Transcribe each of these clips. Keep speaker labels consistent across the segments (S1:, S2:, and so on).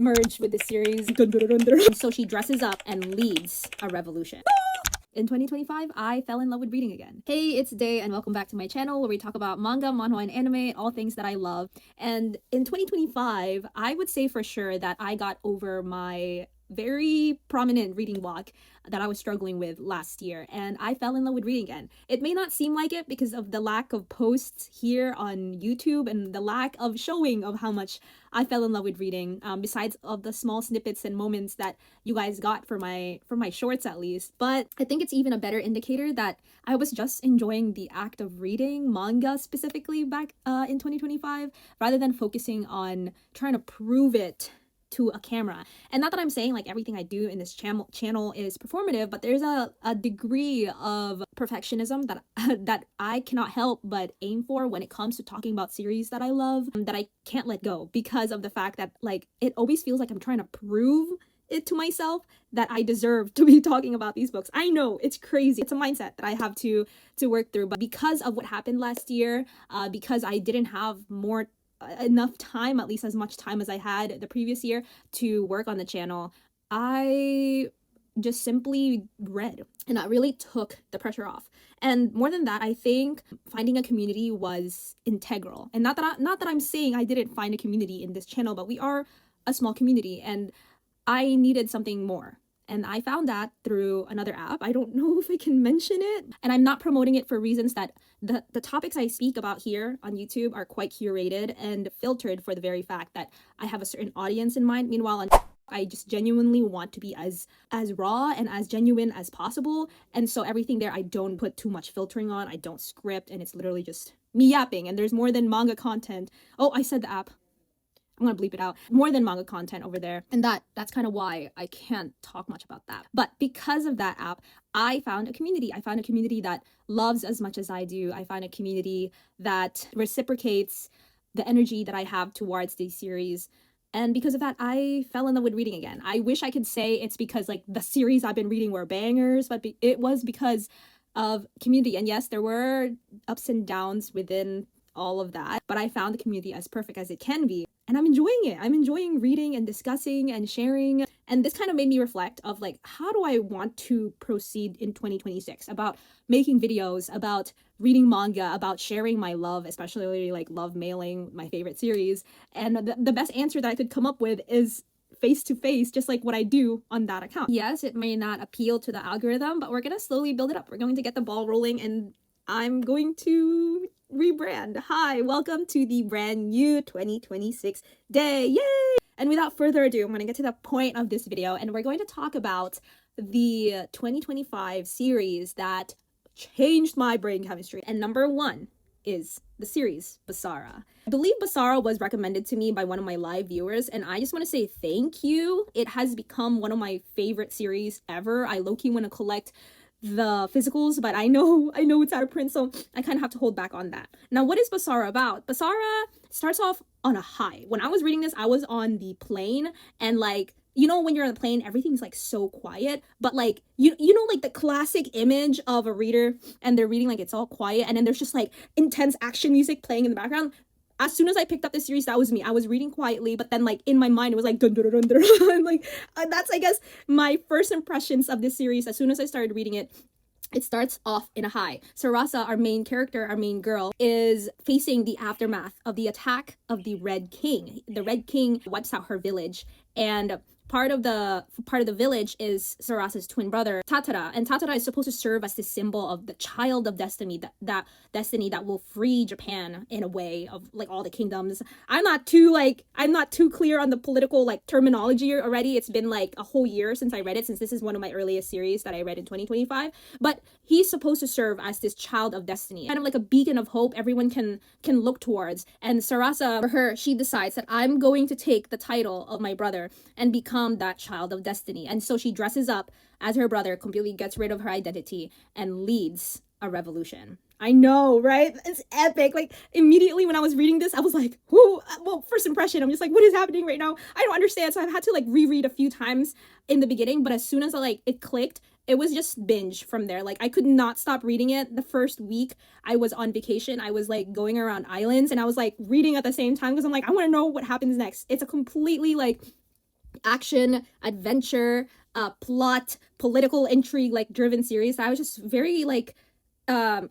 S1: merged with the series. And so she dresses up and leads a revolution. In 2025, I fell in love with reading again. Hey, it's Day and welcome back to my channel where we talk about manga, manhwa, and anime, all things that I love. And in 2025, I would say for sure that I got over my very prominent reading block that I was struggling with last year, and I fell in love with reading again. It may not seem like it because of the lack of posts here on YouTube and the lack of showing of how much I fell in love with reading, besides of the small snippets and moments that you guys got for my shorts at least. But I think it's even a better indicator that I was just enjoying the act of reading manga specifically back in 2025 rather than focusing on trying to prove it to a camera. And not that I'm saying like everything I do in this channel is performative, but there's a degree of perfectionism that that I cannot help but aim for when it comes to talking about series that I love, that I can't let go because of the fact that like it always feels like I'm trying to prove it to myself that I deserve to be talking about these books. I know it's crazy. It's a mindset that I have to work through, but because of what happened last year, because I didn't have enough time, at least as much time as I had the previous year to work on the channel, I just simply read, and that really took the pressure off. And more than that, I think finding a community was integral. And not that I'm saying I didn't find a community in this channel, but we are a small community and I needed something more. And I found that through another app. I don't know if I can mention it. And I'm not promoting it for reasons that the topics I speak about here on YouTube are quite curated and filtered for the very fact that I have a certain audience in mind. Meanwhile, on I just genuinely want to be as raw and as genuine as possible. And so everything there, I don't put too much filtering on. I don't script, and it's literally just me yapping. And there's more than manga content. Oh, I said the app. I'm gonna bleep it out. More than manga content over there. And that's kind of why I can't talk much about that. But because of that app, I found a community. I found a community that loves as much as I do. I found a community that reciprocates the energy that I have towards these series. And because of that, I fell in love with reading again. I wish I could say it's because like the series I've been reading were bangers, but it was because of community. And yes, there were ups and downs within all of that, but I found the community as perfect as it can be. And I'm enjoying it. I'm enjoying reading and discussing and sharing. And this kind of made me reflect of like, how do I want to proceed in 2026 about making videos, about reading manga, about sharing my love, especially like love mailing my favorite series. And the best answer that I could come up with is face to face, just like what I do on that account. Yes, it may not appeal to the algorithm, but we're going to slowly build it up. We're going to get the ball rolling, and I'm going to rebrand. Hi, welcome to the brand new 2026 day. Yay! And without further ado, I'm going to get to the point of this video, and we're going to talk about the 2025 series that changed my brain chemistry. And number one is the series Basara. I believe Basara was recommended to me by one of my live viewers, and I just want to say thank you. It has become one of my favorite series ever. I low-key want to collect the physicals, but I know it's out of print, so I kind of have to hold back on that. Now, what is Basara about? Basara starts off on a high. When I was reading this, I was on the plane, and like, you know, when you're on the plane, everything's like so quiet, but like, you know, like the classic image of a reader and they're reading like it's all quiet, and then there's just like intense action music playing in the background. As soon as I picked up this series, that was me. I was reading quietly, but then like in my mind, it was like dun dun dun dun dun. And like that's, I guess, my first impressions of this series. As soon as I started reading it, it starts off in a high. Sarasa, our main character, our main girl, is facing the aftermath of the attack of the Red King. The Red King wipes out her village, and part of the village is Sarasa's twin brother, Tatara. And Tatara is supposed to serve as the symbol of the child of destiny, that destiny that will free Japan in a way of like all the kingdoms. I'm not too clear on the political like terminology already. It's been like a whole year since I read it, since this is one of my earliest series that I read in 2025. But he's supposed to serve as this child of destiny, kind of like a beacon of hope everyone can look towards. And Sarasa, for her, she decides that I'm going to take the title of my brother and become that child of destiny. And so she dresses up as her brother, completely gets rid of her identity, and leads a revolution. I know, right? It's epic. Like immediately when I was reading this, I was like, whoo, well, first impression, I'm just like, what is happening right now? I don't understand. So I've had to like reread a few times in the beginning, but as soon as it clicked, it was just binge from there. Like I could not stop reading it. The first week I was on vacation, I was like going around islands and I was like reading at the same time because I'm like, I want to know what happens next. It's a completely like action, adventure, plot, political intrigue, like driven series. I was just very like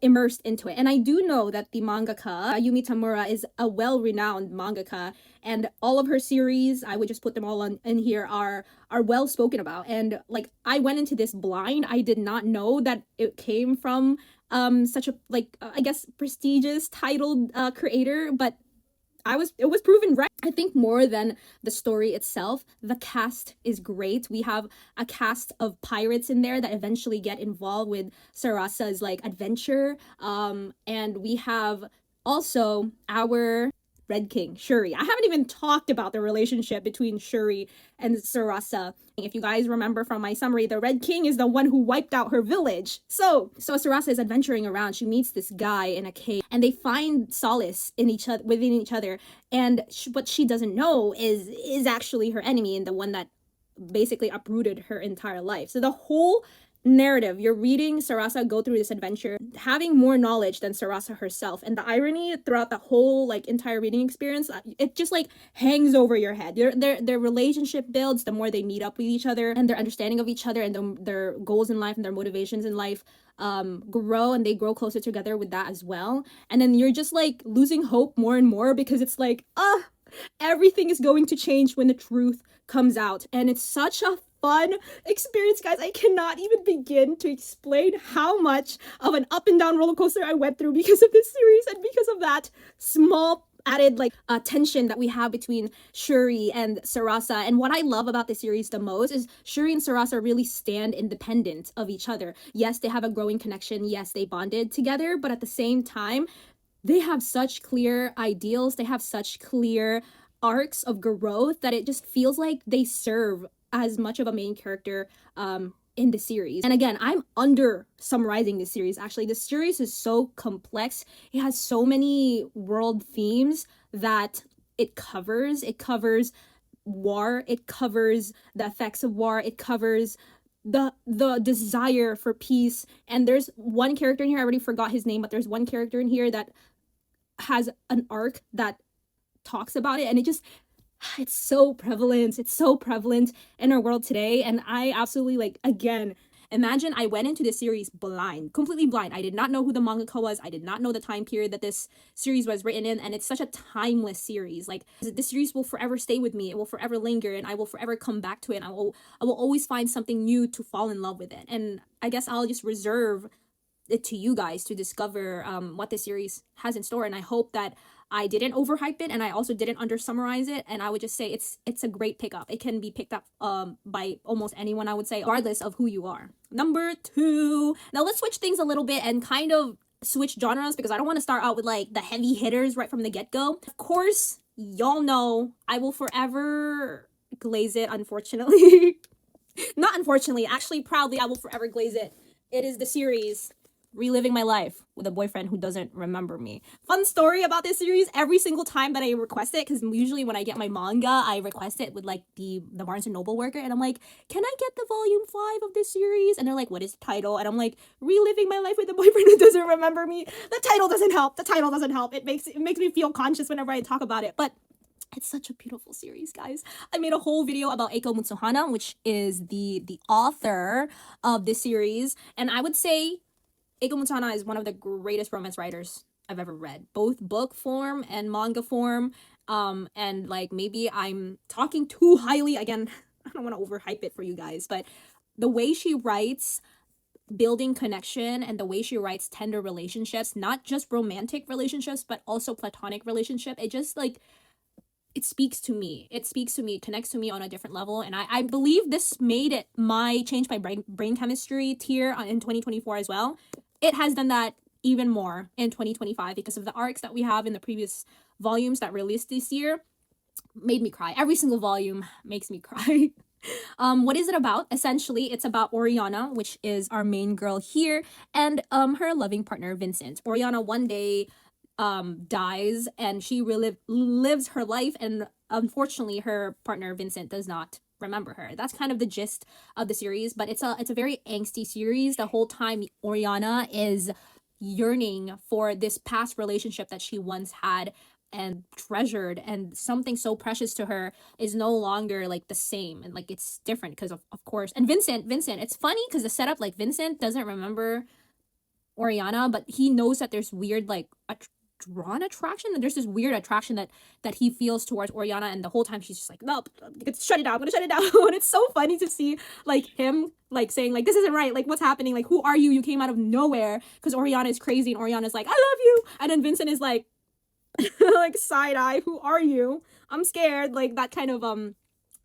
S1: immersed into it. And I do know that the mangaka Yumi Tamura is a well-renowned mangaka, and all of her series, I would just put them all on in here, are well spoken about. And like, I went into this blind. I did not know that it came from such a like I guess prestigious titled creator, but it was proven right. I think more than the story itself, the cast is great. We have a cast of pirates in there that eventually get involved with Sarasa's like adventure. And we have also our Red King, Shuri. I haven't even talked about the relationship between Shuri and Sarasa. If you guys remember from my summary, the Red King is the one who wiped out her village. So Sarasa is adventuring around. She meets this guy in a cave, and they find solace in each other, within each other. And what she doesn't know is actually her enemy, and the one that basically uprooted her entire life. So the whole narrative, you're reading Sarasa go through this adventure, having more knowledge than Sarasa herself, and the irony throughout the whole like entire reading experience, it just like hangs over your head. Their relationship builds the more they meet up with each other, and their understanding of each other, and their goals in life and their motivations in life grow, and they grow closer together with that as well. And then you're just like losing hope more and more, because it's like everything is going to change when the truth comes out. And it's such a fun experience, guys. I cannot even begin to explain how much of an up and down roller coaster I went through because of this series, and because of that small added like tension that we have between Shuri and Sarasa. And what I love about the series the most is Shuri and Sarasa really stand independent of each other. Yes, they have a growing connection. Yes, they bonded together, but at the same time, they have such clear ideals. They have such clear arcs of growth that it just feels like they serve as much of a main character in the series. And again, I'm under summarizing this series. Actually, this series is so complex. It has so many world themes that it covers. It covers war. It covers the effects of war. It covers the desire for peace. And there's one character in here, I already forgot his name, but there's one character in here that has an arc that talks about it, and it's so prevalent. It's so prevalent in our world today. And I absolutely like, again, imagine I went into this series blind, completely blind. I did not know who the mangaka was. I did not know the time period that this series was written in. And it's such a timeless series. Like, this series will forever stay with me. It will forever linger, and I will forever come back to it. And I will always find something new to fall in love with it. And I guess I'll just reserve it to you guys to discover what this series has in store. And I hope that I didn't overhype it, and I also didn't under summarize it. And I would just say it's a great pickup. It can be picked up by almost anyone, I would say, regardless of who you are. Number 2. Now let's switch things a little bit and kind of switch genres, because I don't want to start out with like the heavy hitters right from the get-go. Of course, y'all know I will forever glaze it, unfortunately. Not unfortunately, actually proudly, I will forever glaze it. It is the series Reliving My Life with a Boyfriend Who Doesn't Remember Me. Fun story about this series, every single time that I request it, because usually when I get my manga, I request it with like the Barnes & Noble worker, and I'm like, can I get the volume 5 of this series? And they're like, what is the title? And I'm like, Reliving My Life with a Boyfriend Who Doesn't Remember Me. The title doesn't help. The title doesn't help. It makes me feel conscious whenever I talk about it. But it's such a beautiful series, guys. I made a whole video about Eiko Mutsuhana, which is the author of this series, and I would say Eiko Mutsuhana is one of the greatest romance writers I've ever read, both book form and manga form. And like, maybe I'm talking too highly. Again, I don't want to overhype it for you guys, but the way she writes building connection, and the way she writes tender relationships, not just romantic relationships, but also platonic relationship, it just like, it speaks to me. It connects to me on a different level. And I believe this made it change my brain chemistry tier in 2024 as well. It has done that even more in 2025 because of the arcs that we have in the previous volumes that released this year. Made me cry. Every single volume makes me cry. What is it about? Essentially, it's about Oriana, which is our main girl here, and her loving partner, Vincent. Oriana one day dies, and she lives her life, and unfortunately her partner Vincent does not remember her. That's kind of the gist of the series, but it's a very angsty series. The whole time Oriana is yearning for this past relationship that she once had, and treasured, and something so precious to her is no longer like the same, and like it's different because of course. And Vincent, it's funny because the setup, like Vincent doesn't remember Oriana, but he knows that there's weird like drawn attraction, and there's this weird attraction that he feels towards Oriana, and the whole time she's just like, no, shut it down, I'm gonna shut it down. And it's so funny to see like him like saying like, this isn't right, like what's happening, like who are you, you came out of nowhere, because Oriana is crazy, and Oriana's like, I love you, and then Vincent is like like side eye, who are you, I'm scared, like that kind of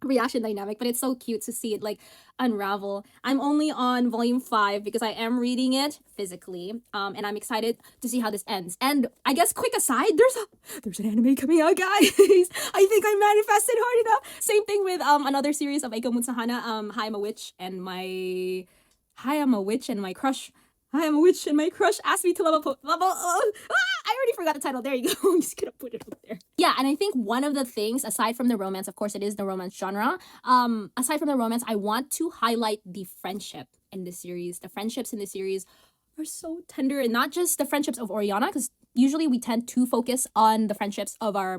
S1: reaction dynamic. But it's so cute to see it like unravel. I'm only on volume 5 because I am reading it physically, and I'm excited to see how this ends. And I guess quick aside, there's an anime coming out, guys. I think I manifested hard enough. Same thing with another series of Eiko Mutsahana, Hi, I'm a Witch and my crush. I am a witch and my crush asked me to level I already forgot the title. There you go. I'm just gonna put it up there. Yeah, and I think one of the things, aside from the romance, of course it is the romance genre, aside from the romance, I want to highlight the friendship in this series. The friendships in this series are so tender, and not just the friendships of Oriana, because usually we tend to focus on the friendships of our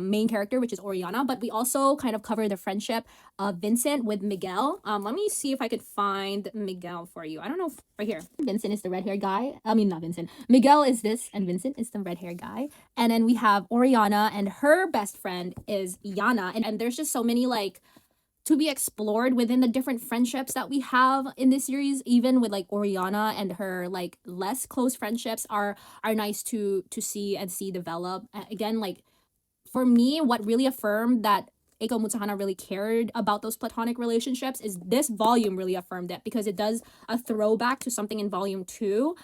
S1: main character, which is Oriana, but we also kind of cover the friendship of Vincent with Miguel. Let me see if I could find Miguel for you. I don't know if right here. Vincent is the red-haired guy. I mean, not Vincent. Miguel is this, and Vincent is the red-haired guy. And then we have Oriana, and her best friend is Yana. And there's just so many like to be explored within the different friendships that we have in this series. Even with like Oriana and her like less close friendships are nice to see and see develop. Again, like for me, what really affirmed that Eiko Mutsahana really cared about those platonic relationships is this volume really affirmed it, because it does a throwback to something in volume 2,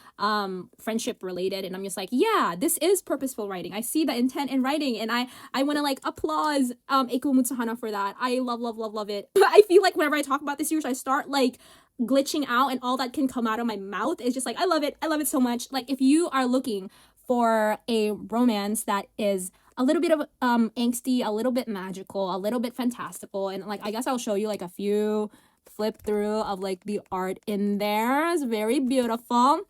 S1: friendship related, and I'm just like, yeah, this is purposeful writing. I see the intent in writing, and I want to like applause Eiko Mutsahana for that. I love it. I feel like whenever I talk about this series, I start like glitching out, and all that can come out of my mouth is just like, I love it so much. Like if you are looking for a romance that is a little bit of angsty, a little bit magical, a little bit fantastical, and like I guess I'll show you like a few flip through of like the art in there. It's very beautiful.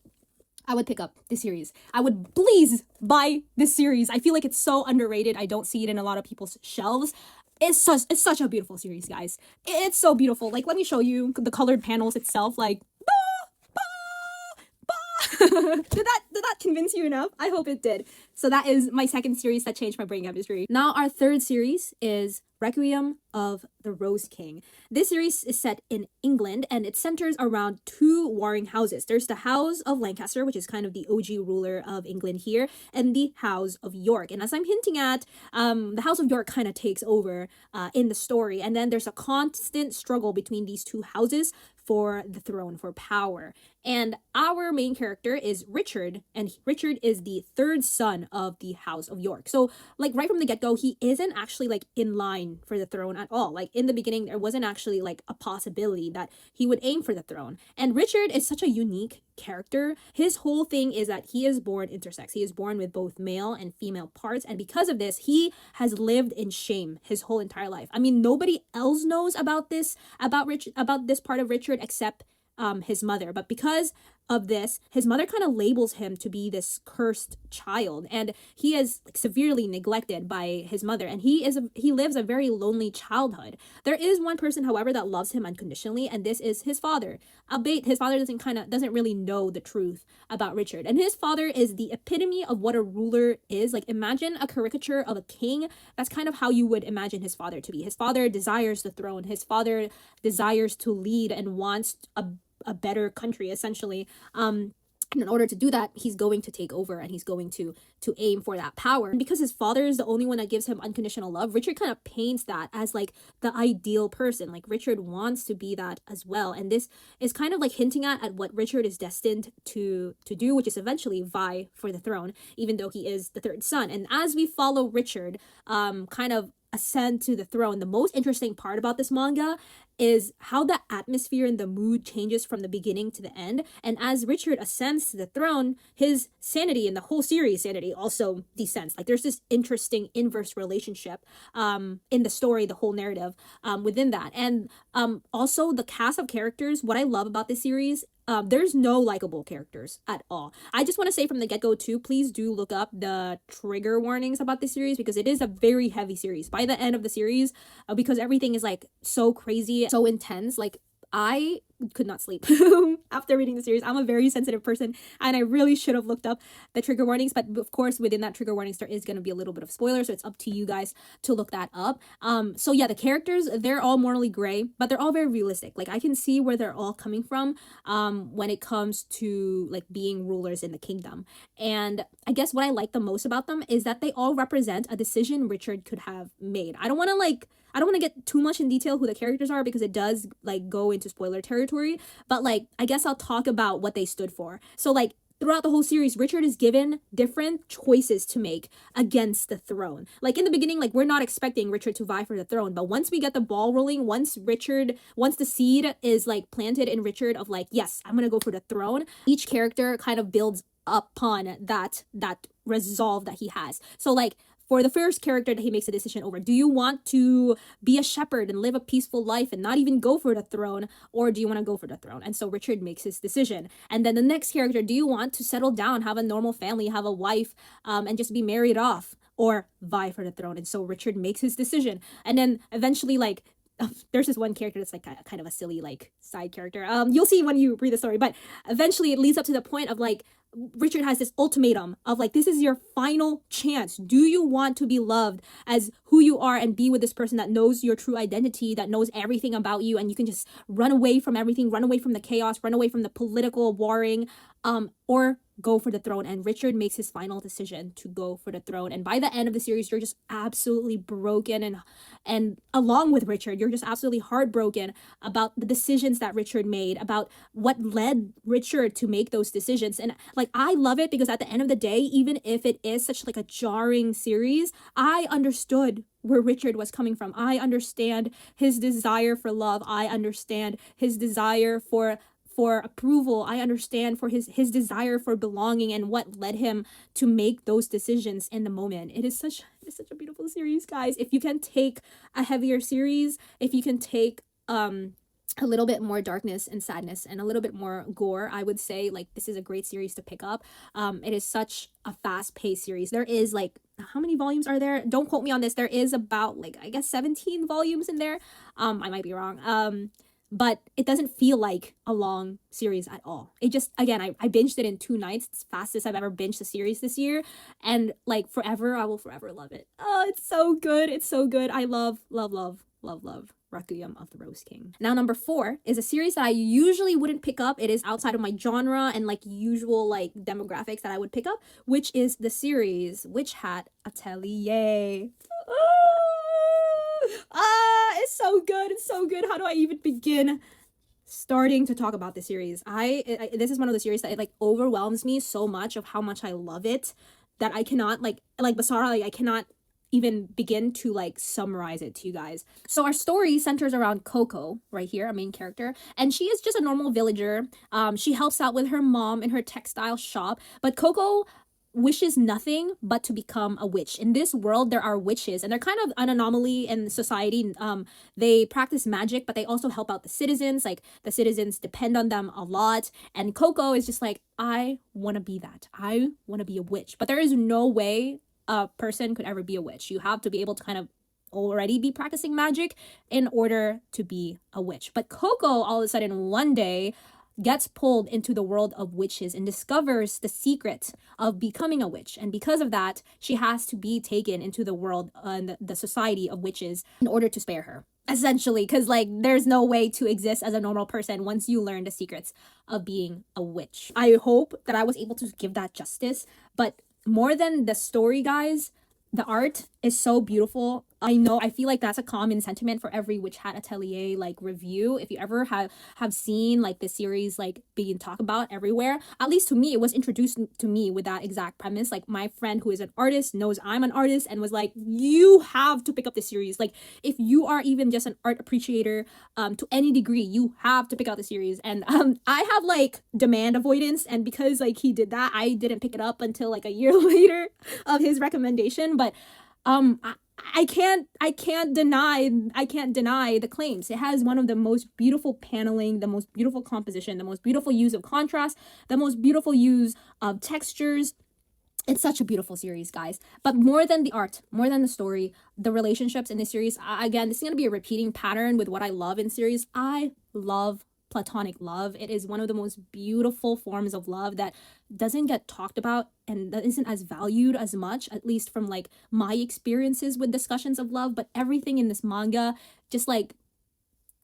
S1: I would pick up this series. I would please buy this series. I feel like it's so underrated. I don't see it in a lot of people's shelves. It's such a beautiful series, guys. It's so beautiful. Like let me show you the colored panels itself. Like did that convince you enough? I hope it did. So that is my second series that changed my brain chemistry. Now our third series is Requiem of the Rose King. This series is set in England, and it centers around two warring houses. There's the House of Lancaster, which is kind of the OG ruler of England here, and the House of York. And as I'm hinting at, the House of York kind of takes over in the story, and then there's a constant struggle between these two houses for the throne, for power. And our main character is Richard, and Richard is the third son of the House of York. So like right from the get-go, he isn't actually like in line for the throne at all. Like in the beginning, there wasn't actually like a possibility that he would aim for the throne. And Richard is such a unique character. His whole thing is that he is born intersex. He is born with both male and female parts, and because of this, he has lived in shame his whole entire life. I mean, nobody else knows about this part of Richard except his mother. But because of this, his mother kind of labels him to be this cursed child, and he is like severely neglected by his mother, and he lives a very lonely childhood. There is one person, however, that loves him unconditionally, and this is his father. Albeit his father doesn't really know the truth about Richard, and his father is the epitome of what a ruler is. Like imagine a caricature of a king. That's kind of how you would imagine his father to be. His father desires the throne. His father desires to lead and wants a better country, essentially. And in order to do that, he's going to take over, and he's going to aim for that power. And because his father is the only one that gives him unconditional love, Richard kind of paints that as like the ideal person. Like Richard wants to be that as well. And this is kind of like hinting at what Richard is destined to do, which is eventually vie for the throne, even though he is the third son. And as we follow Richard kind of ascend to the throne, the most interesting part about this manga is how the atmosphere and the mood changes from the beginning to the end. And as Richard ascends to the throne, his sanity and the whole series sanity also descends. Like there's this interesting inverse relationship in the story, the whole narrative within that. And also the cast of characters, what I love about this series there's no likable characters at all. I just want to say from the get-go too, please do look up the trigger warnings about this series, because it is a very heavy series by the end of the series, because everything is like so crazy, so intense. Like, I could not sleep after reading the series. I'm a very sensitive person, and I really should have looked up the trigger warnings, but of course within that trigger warnings there is going to be a little bit of spoiler, so it's up to you guys to look that up. So yeah, the characters, they're all morally gray, but they're all very realistic. Like, I can see where they're all coming from when it comes to like being rulers in the kingdom. And I guess what I like the most about them is that they all represent a decision Richard could have made. I don't want to get too much in detail who the characters are, because it does like go into spoiler territory, but like, I guess I'll talk about what they stood for. So like, throughout the whole series, Richard is given different choices to make against the throne. Like, in the beginning, like, we're not expecting Richard to vie for the throne, but once we get the ball rolling, once the seed is like planted in Richard of like, yes, I'm gonna go for the throne, each character kind of builds upon that resolve that he has. So like, for the first character that he makes a decision over, do you want to be a shepherd and live a peaceful life and not even go for the throne, or do you want to go for the throne? And so Richard makes his decision. And then the next character, do you want to settle down, have a normal family, have a wife, and just be married off, or vie for the throne? And so Richard makes his decision. And then eventually, like, there's this one character that's like kind of a silly like side character. You'll see when you read the story, but eventually it leads up to the point of like, Richard has this ultimatum of like, this is your final chance. Do you want to be loved as who you are and be with this person that knows your true identity, that knows everything about you, and you can just run away from everything, run away from the chaos, run away from the political warring, or go for the throne? And Richard makes his final decision to go for the throne. And by the end of the series, you're just absolutely broken, and along with Richard, you're just absolutely heartbroken about the decisions that Richard made, about what led Richard to make those decisions. And like, I love it because at the end of the day, even if it is such like a jarring series, I understood where Richard was coming from. I understand his desire for love. I understand his desire for approval. I understand for his desire for belonging and what led him to make those decisions in the moment. It is such a beautiful series, guys. If you can take a heavier series, if you can take a little bit more darkness and sadness and a little bit more gore, I would say like, this is a great series to pick up. It is such a fast-paced series. There is like, how many volumes are there? Don't quote me on this. There is about like, I guess 17 volumes in there. I might be wrong. But it doesn't feel like a long series at all. It just, again, I binged it in 2 nights. It's the fastest I've ever binged a series this year. And like, forever, I will forever love it. Oh, it's so good. It's so good. I love Requiem of the Rose King. Now, number 4 is a series that I usually wouldn't pick up. It is outside of my genre and like usual like demographics that I would pick up, which is the series Hat Atelier. It's so good. It's so good. How do I even begin starting to talk about this series? This is one of the series that it like overwhelms me so much of how much I love it that I cannot like Basara, like I cannot even begin to like summarize it to you guys. So our story centers around Coco right here, our main character, and she is just a normal villager. She helps out with her mom in her textile shop, but Coco wishes nothing but to become a witch. In this world, there are witches, and they're kind of an anomaly in society. They practice magic, but they also help out the citizens. Like, the citizens depend on them a lot, and Coco is just like, I want to be that. I want to be a witch. But there is no way a person could ever be a witch. You have to be able to kind of already be practicing magic in order to be a witch. But Coco, all of a sudden, one day, gets pulled into the world of witches and discovers the secret of becoming a witch. And because of that, she has to be taken into the world and the society of witches in order to spare her. Essentially, because like there's no way to exist as a normal person once you learn the secrets of being a witch. I hope that I was able to give that justice, but more than the story, guys, the art is so beautiful. I feel like that's a common sentiment for every Hat Atelier like review. If you ever have seen like the series like being talked about everywhere, at least to me, it was introduced to me with that exact premise. Like, my friend who is an artist knows I'm an artist and was like, you have to pick up the series. Like, if you are even just an art appreciator to any degree, you have to pick out the series. And I have like demand avoidance, and because like he did that, I didn't pick it up until like a year later of his recommendation. But I can't deny the claims. It has one of the most beautiful paneling, the most beautiful composition, the most beautiful use of contrast, the most beautiful use of textures. It's such a beautiful series, guys. But more than the art, more than the story, the relationships in this series, again, this is going to be a repeating pattern with what I love in series. I love platonic love. It is one of the most beautiful forms of love that doesn't get talked about and that isn't as valued as much, at least from like my experiences with discussions of love. But everything in this manga just like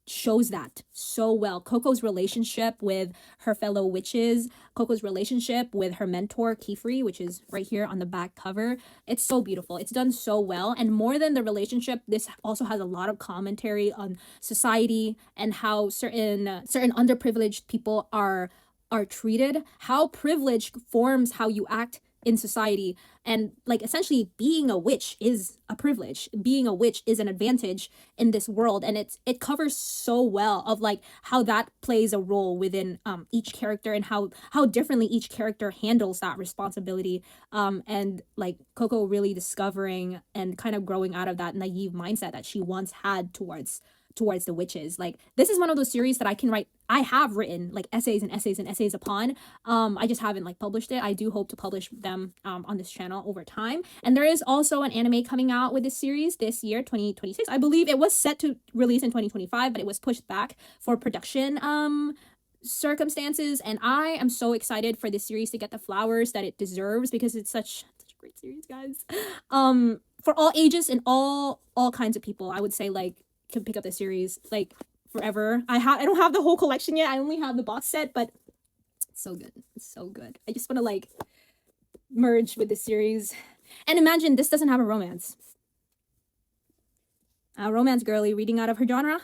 S1: shows that so well. Coco's relationship with her fellow witches, Coco's relationship with her mentor Kifri, which is right here on the back cover. It's so beautiful. It's done so well. And more than the relationship, this also has a lot of commentary on society and how certain underprivileged people are treated, how privilege forms how you act in society, and like essentially being a witch is a privilege, being a witch is an advantage in this world. And it covers so well of like how that plays a role within each character and how differently each character handles that responsibility, and like Coco really discovering and kind of growing out of that naive mindset that she once had towards the witches. Like this is one of those series that I have written like essays and essays and essays upon. I just haven't like published it. I do hope to publish them on this channel over time. And there is also an anime coming out with this series this year, 2026. I believe it was set to release in 2025, but it was pushed back for production circumstances. And I am so excited for this series to get the flowers that it deserves, because it's such a great series, guys. For all ages and all kinds of people, I would say like can pick up the series like forever. I don't have the whole collection yet. I only have the box set, but it's so good. It's so good. I just want to like merge with the series. And imagine this doesn't have a romance. A romance girly reading out of her genre.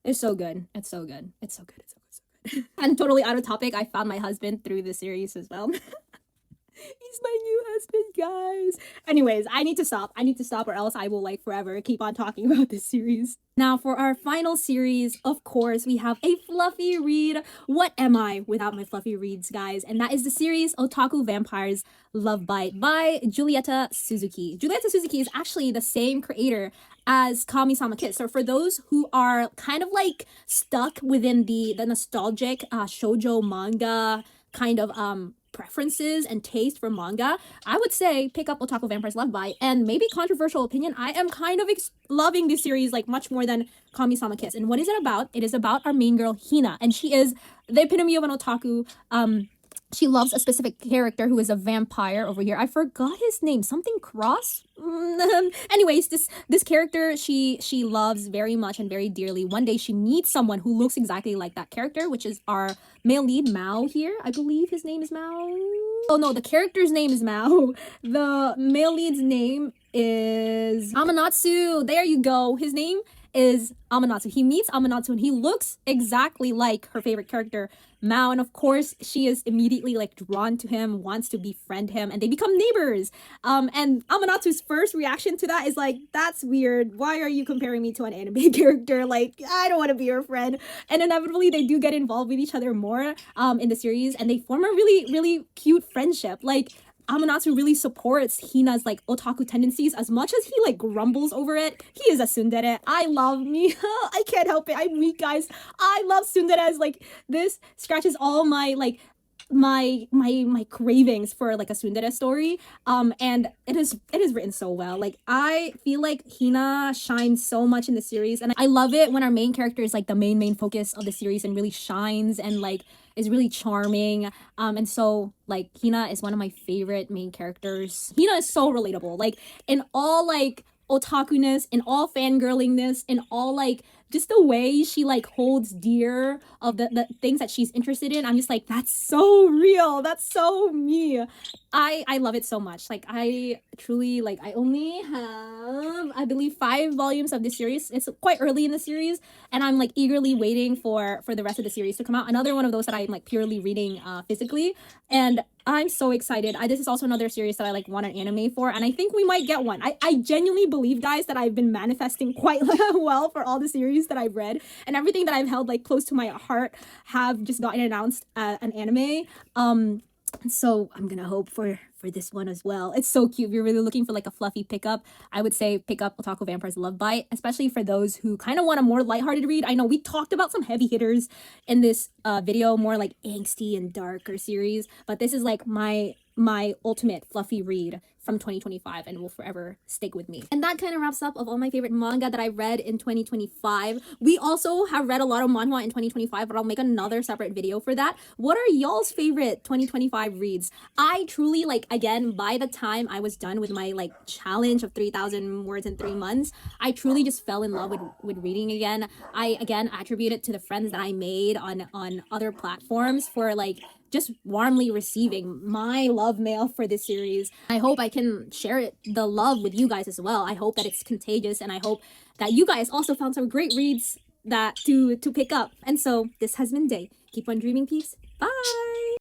S1: It's so good. It's so good. It's so good. It's so good. So good. And totally out of topic, I found my husband through the series as well. He's my new husband, guys. Anyways, I need to stop or else I will like forever keep on talking about this series. Now for our final series, of course, we have a fluffy read. What am I without my fluffy reads, guys? And that is the series Otaku Vampires Love Bite by Julieta Suzuki. Julieta Suzuki is actually the same creator as Kami-sama Kiss. So for those who are kind of like stuck within the nostalgic shoujo manga kind of preferences and taste for manga, I would say pick up Otaku Vampires Love Bite. And maybe controversial opinion, I am kind of loving this series like much more than Kami-sama Kiss. And what is it about? It is about our main girl Hina, and she is the epitome of an otaku. She loves a specific character who is a vampire over here. I forgot his name. Something Cross? Anyways, this character she loves very much and very dearly. One day she meets someone who looks exactly like that character, which is our male lead Mao here. I believe his name is Mao. Oh no, the character's name is Mao. The male lead's name is Amanatsu. There you go. His name is Amanatsu. He meets Amanatsu and he looks exactly like her favorite character, Mao. And of course, she is immediately like drawn to him, wants to befriend him, and they become neighbors. And Amanatsu's first reaction to that is like, that's weird. Why are you comparing me to an anime character? Like, I don't want to be your friend. And inevitably, they do get involved with each other more in the series, and they form a really, really cute friendship. Like, Amanatsu really supports Hina's like otaku tendencies as much as he like grumbles over it. He is a tsundere. I love me. I can't help it. I'm weak, guys. I love tsunderes. Like this scratches all my like my cravings for like a tsundere story. And it is written so well. Like I feel like Hina shines so much in the series, and I love it when our main character is like the main focus of the series and really shines and like is really charming. And so like Hina is one of my favorite main characters. Hina is so relatable, like in all like otaku-ness, in all fangirlingness, in all like just the way she like holds dear of the things that she's interested in. I'm just like, that's so real, that's so me. I love it so much. Like I truly like, I only have I believe 5 volumes of this series. It's quite early in the series, and I'm like eagerly waiting for the rest of the series to come out. Another one of those that I'm like purely reading physically, and I'm so excited. This is also another series that I like want an anime for, and I think we might get one. I genuinely believe, guys, that I've been manifesting quite well for all the series that I've read, and everything that I've held like close to my heart have just gotten announced an anime. So I'm gonna hope for for this one as well. It's so cute. If you're really looking for like a fluffy pickup, I would say pick up Otaku Vampire's Love Bite, especially for those who kind of want a more lighthearted read. I know we talked about some heavy hitters in this video, more like angsty and darker series, but this is like my ultimate fluffy read from 2025 and will forever stick with me. And that kind of wraps up of all my favorite manga that I read in 2025. We also have read a lot of manhwa in 2025, but I'll make another separate video for that. What are y'all's favorite 2025 reads? I truly, like, again, by the time I was done with my like challenge of 3,000 words in 3 months, I truly just fell in love with reading again. I again attribute it to the friends that I made on other platforms for like just warmly receiving my love mail for this series. I hope I can share the love with you guys as well. I hope that it's contagious, and I hope that you guys also found some great reads that to pick up. And so this has been Day. Keep on dreaming peace. Bye!